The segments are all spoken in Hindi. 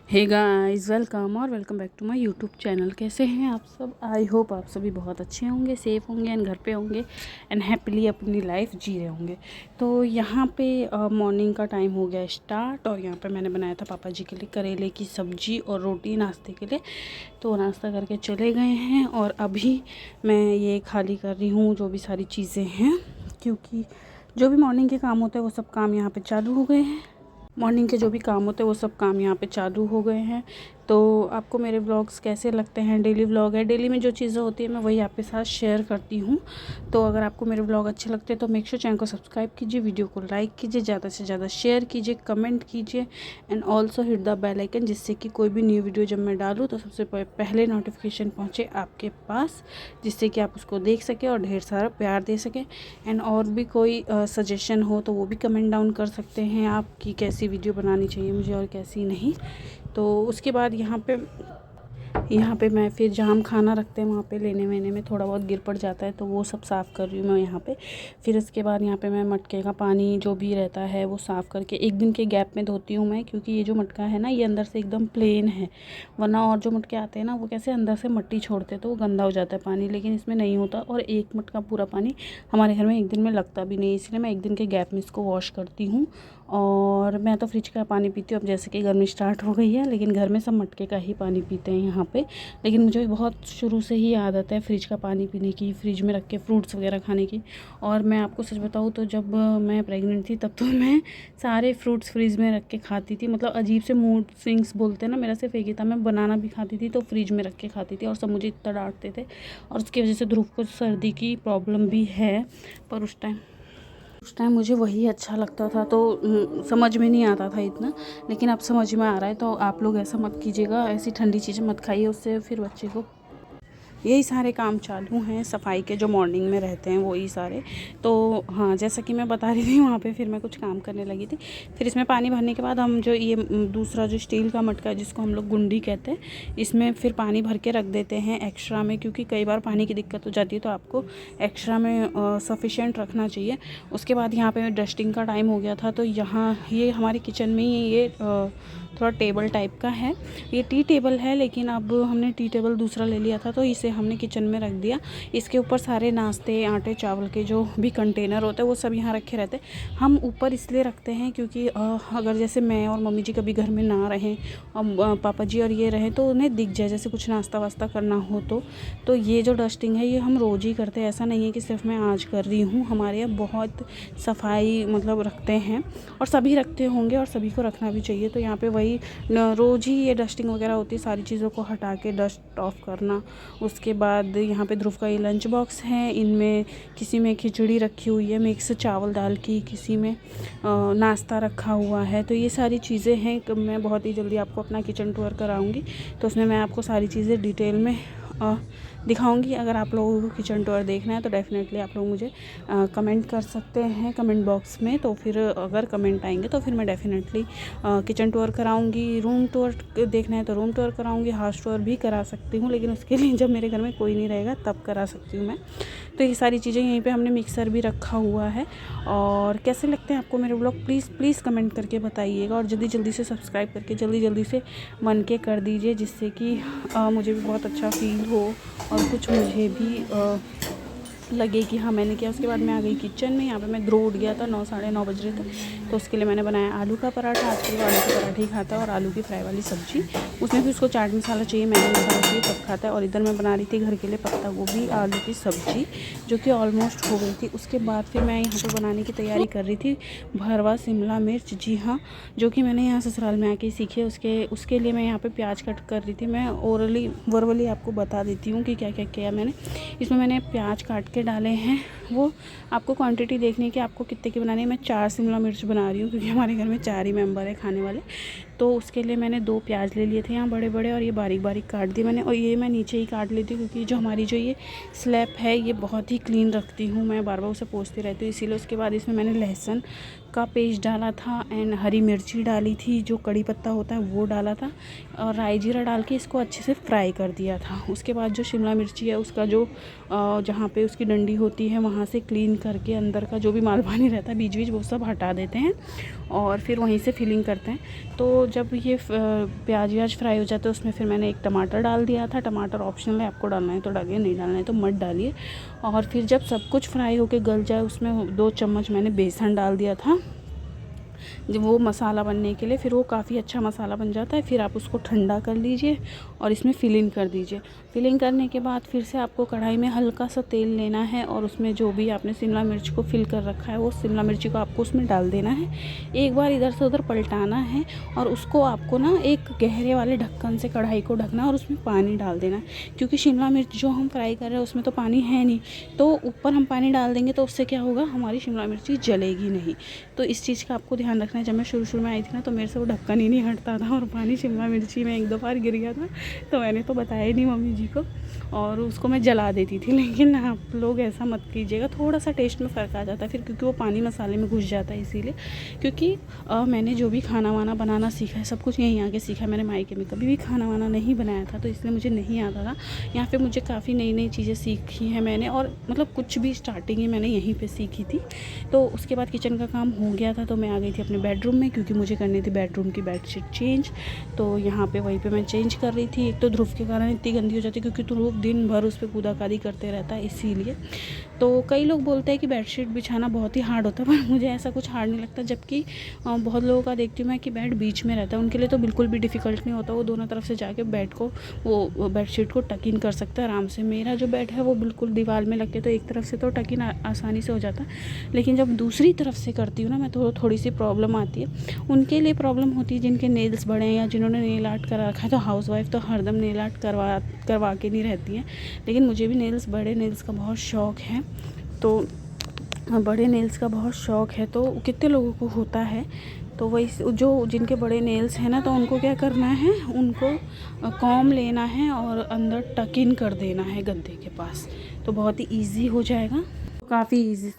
हे गाइस, वेलकम और welcome back to my YouTube channel. कैसे हैं आप सब? आई होप आप सभी बहुत अच्छे होंगे, सेफ़ होंगे एंड घर पे होंगे एंड हैप्पीली अपनी लाइफ जी रहे होंगे। तो यहाँ पे मॉर्निंग का टाइम हो गया स्टार्ट और यहाँ पे मैंने बनाया था पापा जी के लिए करेले की सब्ज़ी और रोटी नाश्ते के लिए। तो नाश्ता करके चले गए हैं और अभी मैं ये खाली कर रही हूँ जो भी सारी चीज़ें हैं, क्योंकि जो भी मॉर्निंग के काम होते हैं वो सब काम यहाँ पर चालू हो गए हैं। मॉर्निंग के जो भी काम होते हैं वो सब काम यहाँ पे चालू हो गए हैं। तो आपको मेरे व्लॉग्स कैसे लगते हैं? डेली व्लॉग है, डेली में जो चीज़ें होती है मैं वही आपके साथ शेयर करती हूँ। तो अगर आपको मेरे व्लॉग अच्छे लगते हैं तो मेक श्योर चैनल को सब्सक्राइब कीजिए, वीडियो को लाइक कीजिए, ज़्यादा से ज़्यादा शेयर कीजिए, कमेंट कीजिए and also hit the bell icon, जिससे कि कोई भी न्यू वीडियो जब मैं डालूँ तो सबसे पहले नोटिफिकेशन पहुँचे आपके पास, जिससे कि आप उसको देख सकें और ढेर सारा प्यार दे सकें। एंड और भी कोई सजेशन हो तो वो भी कमेंट डाउन कर सकते हैं आप कि कैसी वीडियो बनानी चाहिए मुझे और कैसी नहीं। तो उसके बाद यहाँ पे मैं फिर जहाँ खाना रखते हैं वहाँ पे लेने वेने में थोड़ा बहुत गिर पड़ जाता है, तो वो सब साफ़ कर रही हूँ मैं यहाँ पे। फिर उसके बाद यहाँ पे मैं मटके का पानी जो भी रहता है वो साफ़ करके एक दिन के गैप में धोती हूँ मैं, क्योंकि ये जो मटका है ना ये अंदर से एकदम प्लेन है, वरना और जो मटके आते हैं ना वो कैसे अंदर से मिट्टी छोड़ते हैं तो वो गंदा हो जाता है पानी, लेकिन इसमें नहीं होता। और एक मटका पूरा पानी हमारे घर में एक दिन में लगता भी नहीं, इसलिए मैं एक दिन के गैप में इसको वॉश करती हूँ। और मैं तो फ्रिज का पानी पीती हूँ, अब जैसे कि गर्मी स्टार्ट हो गई है, लेकिन घर में सब मटके का ही पानी पीते हैं यहाँ पे। लेकिन मुझे बहुत शुरू से ही आदत है फ्रिज का पानी पीने की, फ्रिज में रख के फ्रूट्स वगैरह खाने की। और मैं आपको सच बताऊँ तो जब मैं प्रेग्नेंट थी तब तो मैं सारे फ्रूट्स फ्रिज में रख के खाती थी। मतलब अजीब से मूड स्विंग्स बोलते हैं ना, मेरा सिर्फ एक ही था, मैं बनाना भी खाती थी तो फ्रिज में रख के खाती थी और सब मुझे इतना डांटते थे। और उसकी वजह से ध्रुव को सर्दी की प्रॉब्लम भी है, पर उस टाइम मुझे वही अच्छा लगता था, तो समझ में नहीं आता था इतना। लेकिन अब समझ में आ रहा है, तो आप लोग ऐसा मत कीजिएगा, ऐसी ठंडी चीज़ें मत खाइए, उससे फिर बच्चे को यही सारे काम चालू हैं सफाई के जो मॉर्निंग में रहते हैं वही सारे। तो हाँ, जैसा कि मैं बता रही थी वहाँ पे फिर मैं कुछ काम करने लगी थी। फिर इसमें पानी भरने के बाद हम जो ये दूसरा जो स्टील का मटका है जिसको हम लोग गुंडी कहते हैं, इसमें फिर पानी भर के रख देते हैं एक्स्ट्रा में, क्योंकि कई बार पानी की दिक्कत हो जाती है तो आपको एक्स्ट्रा में सफिशेंट रखना चाहिए। उसके बाद यहाँ पर डस्टिंग का टाइम हो गया था, तो यहाँ ये हमारे किचन में ही ये थोड़ा टेबल टाइप का है, ये टी टेबल है, लेकिन अब हमने टी टेबल दूसरा ले लिया था तो इसे हमने किचन में रख दिया। इसके ऊपर सारे नाश्ते, आटे चावल के जो भी कंटेनर होते हैं वो सब यहाँ रखे रहते हैं। हम ऊपर इसलिए रखते हैं क्योंकि अगर जैसे मैं और मम्मी जी कभी घर में ना रहें और पापा जी और ये रहें तो उन्हें दिख जाए, जैसे कुछ नाश्ता वास्ता करना हो तो ये जो डस्टिंग है ये हम रोज़ ही करते हैं, ऐसा नहीं है कि सिर्फ मैं आज कर रही हूँ। हमारे यहाँ बहुत सफाई मतलब रखते हैं और सभी रखते होंगे और सभी को रखना भी चाहिए। तो यहाँ पे वही रोज़ ही ये डस्टिंग वगैरह होती है, सारी चीज़ों को हटा के डस्ट ऑफ करना। उसके बाद यहाँ पे ध्रुव का ये लंच बॉक्स है, इनमें किसी में खिचड़ी रखी हुई है मिक्स चावल दाल की, किसी में नाश्ता रखा हुआ है। तो ये सारी चीज़ें हैं कि मैं बहुत ही जल्दी आपको अपना किचन टूर कराऊंगी, तो उसमें मैं आपको सारी चीज़ें डिटेल में दिखाऊंगी। अगर आप लोगों को किचन टूर देखना है तो डेफ़िनेटली आप लोग मुझे कमेंट कर सकते हैं कमेंट बॉक्स में। तो फिर अगर कमेंट आएंगे तो फिर मैं डेफ़िनेटली किचन टूर कराऊंगी। रूम टूर देखना है तो रूम टूर कराऊंगी, हाउस टूर भी करा सकती हूँ, लेकिन उसके लिए जब मेरे घर में कोई नहीं रहेगा तब करा सकती हूँ मैं। तो ये सारी चीज़ें यहीं पे हमने मिक्सर भी रखा हुआ है। और कैसे लगते हैं आपको मेरे ब्लॉग प्लीज़ कमेंट करके बताइएगा, और जल्दी से सब्सक्राइब करके जल्दी से मन के कर दीजिए, जिससे कि मुझे भी बहुत अच्छा फील हो और कुछ मुझे भी लगे कि हाँ मैंने किया। उसके बाद मैं आ गई किचन में। यहाँ पे मैं ध्रुव उठ गया था, 9 साढ़े 9 बज रहे थे, तो उसके लिए मैंने बनाया आलू का पराठा। आजकल वो आलू के पराठे ही खाता है और आलू की फ्राई वाली सब्ज़ी, उसमें भी उसको चाट मसाला चाहिए, मैगी मसाला चाहिए, तब खाता है। और इधर मैं बना रही थी घर के लिए पत्ता गोभी आलू की सब्ज़ी, जो कि ऑलमोस्ट हो गई थी। उसके बाद फिर मैं यहाँ पर बनाने की तैयारी कर रही थी भरवा शिमला मिर्च, जी हाँ, जो कि मैंने यहाँ ससुराल में आके सीखी है। उसके लिए मैं यहाँ पर प्याज कट कर रही थी। मैं वर्बली आपको बता देती हूँ कि क्या क्या किया मैंने। इसमें मैंने प्याज काट के डाले हैं, वो आपको क्वांटिटी देखनी कि आपको कितने की बनानी है। मैं 4 शिमला मिर्च बना रही हूँ क्योंकि हमारे घर में 4 ही मेंबर है खाने वाले। तो उसके लिए मैंने 2 प्याज ले लिए थे यहाँ बड़े बड़े, और ये बारीक बारीक काट दिए मैंने। और ये मैं नीचे ही काट लेती हूँ क्योंकि जो हमारी जो ये स्लैब है ये बहुत ही क्लीन रखती हूँ मैं, बार बार उसे पोंछती रहती हूँ, इसीलिए। उसके बाद इसमें मैंने लहसुन का पेस्ट डाला था एंड हरी मिर्ची डाली थी, जो कड़ी पत्ता होता है वो डाला था, और राई जीरा डाल के इसको अच्छे से फ्राई कर दिया था। उसके बाद जो शिमला मिर्ची है उसका जो जहाँ पे उसकी डंडी होती है वहाँ से क्लीन करके अंदर का जो भी माल पानी रहता है बीच बीच वो सब हटा देते हैं और फिर वहीं से फिलिंग करते हैं। तो जब ये प्याज व्याज फ्राई हो जाते हैं उसमें फिर मैंने एक टमाटर डाल दिया था। टमाटर ऑप्शनल है, आपको डालना है तो डालिए, नहीं डालना है तो मत डालिए। और फिर जब सब कुछ फ्राई होके गल जाए उसमें 2 चम्मच मैंने बेसन डाल दिया था जब वो मसाला बनने के लिए। फिर वो काफ़ी अच्छा मसाला बन जाता है। फिर आप उसको ठंडा कर लीजिए और इसमें फिलिंग कर दीजिए। फिलिंग करने के बाद फिर से आपको कढ़ाई में हल्का सा तेल लेना है और उसमें जो भी आपने शिमला मिर्च को फिल कर रखा है वो शिमला मिर्ची को आपको उसमें डाल देना है। एक बार इधर से उधर पलटाना है और उसको आपको ना एक गहरे वाले ढक्कन से कढ़ाई को ढकना और उसमें पानी डाल देना है, क्योंकि शिमला मिर्च जो हम फ्राई कर रहे हैं उसमें तो पानी है नहीं, तो ऊपर हम पानी डाल देंगे तो उससे क्या होगा, हमारी शिमला मिर्ची जलेगी नहीं। तो इस चीज़ का आपको ध्यान रखना है। जब मैं शुरू में आई थी ना तो मेरे से वो ढक्कन ही नहीं हटता था और पानी शिमला मिर्ची में 1-2 बार गिर गया था, तो मैंने तो बताया ही नहीं मम्मी जी को और उसको मैं जला देती थी। लेकिन आप लोग ऐसा मत कीजिएगा, थोड़ा सा टेस्ट में फ़र्क आ जाता है फिर, क्योंकि वो पानी मसाले में घुस जाता है इसीलिए। क्योंकि मैंने जो भी खाना वाना बनाना सीखा है सब कुछ यहीं आके सीखा है। मैंने मायके में कभी भी खाना वाना नहीं बनाया था तो इसलिए मुझे नहीं आता था। यहाँ पे मुझे काफ़ी नई नई चीज़ें सीखी हैं मैंने, और मतलब कुछ भी स्टार्टिंग ही मैंने यहीं पे सीखी थी। तो उसके बाद किचन का काम हो गया था तो मैं आ गई थी अपने बेडरूम में, क्योंकि मुझे करनी थी बेडरूम की बेडशीट चेंज। तो यहाँ पे वहीं पे मैं चेंज कर रही थी। एक तो ध्रुव के कारण इतनी गंदी हो जाती है क्योंकि ध्रुव दिन भर उस पर कूदाकादी करते रहता है, इसीलिए। तो कई लोग बोलते हैं कि बेडशीट बिछाना बहुत ही हार्ड होता है, पर मुझे ऐसा कुछ हार्ड नहीं लगता। जबकि बहुत लोगों का देखती हूँ मैं कि बेड बीच में रहता है, उनके लिए तो बिल्कुल भी डिफ़िकल्ट नहीं होता। वो दोनों तरफ से जाके बेड को वो बेडशीट को टक इन कर सकता है आराम से। मेरा जो बेड है वो बिल्कुल दीवार में लगते तो एक तरफ से तो टक इन आसानी से हो जाता है, लेकिन जब दूसरी तरफ से करती हूँ ना मैं तो थोड़ी सी प्रॉब्लम आती है। उनके लिए प्रॉब्लम होती है जिनके नेल्स बड़े हैं या जिन्होंने नेल आर्ट करा रखा है। तो हाउसवाइफ तो हरदम नेल आर्ट करवा के नहीं रहती हैं, लेकिन मुझे भी बड़े नेल्स का बहुत शौक़ है। तो बड़े नेल्स का बहुत शौक़ है, तो कितने लोगों को होता है। तो वही जो जिनके बड़े नेल्स हैं ना तो उनको क्या करना है, उनको कॉम लेना है और अंदर टक इन कर देना है गद्दे के पास, तो बहुत ही ईजी हो जाएगा, काफ़ी ईजी।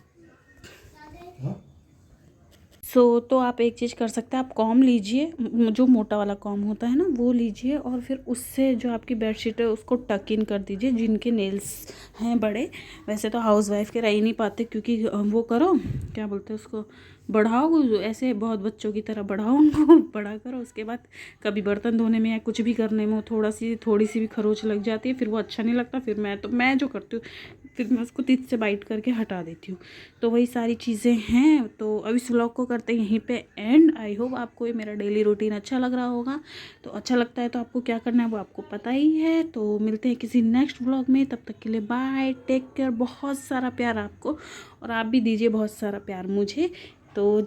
तो आप एक चीज़ कर सकते हैं, आप कॉम लीजिए, जो मोटा वाला कॉम होता है ना वो लीजिए और फिर उससे जो आपकी बेडशीट है उसको टक इन कर दीजिए। जिनके नेल्स हैं बड़े, वैसे तो हाउसवाइफ के रह ही नहीं पाते, क्योंकि वो करो क्या बोलते हैं उसको, बढ़ाओ ऐसे बहुत बच्चों की तरह बढ़ाओ उनको बड़ा करो। उसके बाद कभी बर्तन धोने में या कुछ भी करने में थोड़ी सी भी खरोच लग जाती है, फिर वो अच्छा नहीं लगता। फिर मैं जो करती हूँ फिर मैं उसको तीत से बाइट करके हटा देती हूँ। तो वही सारी चीज़ें हैं। तो अब इस व्लॉग को करते हैं यहीं पे एंड। आई होप आपको ये मेरा डेली रूटीन अच्छा लग रहा होगा। तो अच्छा लगता है तो आपको क्या करना है वो आपको पता ही है। तो मिलते हैं किसी नेक्स्ट व्लॉग में, तब तक के लिए बाय, टेक केयर। बहुत सारा प्यार आपको, और आप भी दीजिए बहुत सारा प्यार मुझे। तो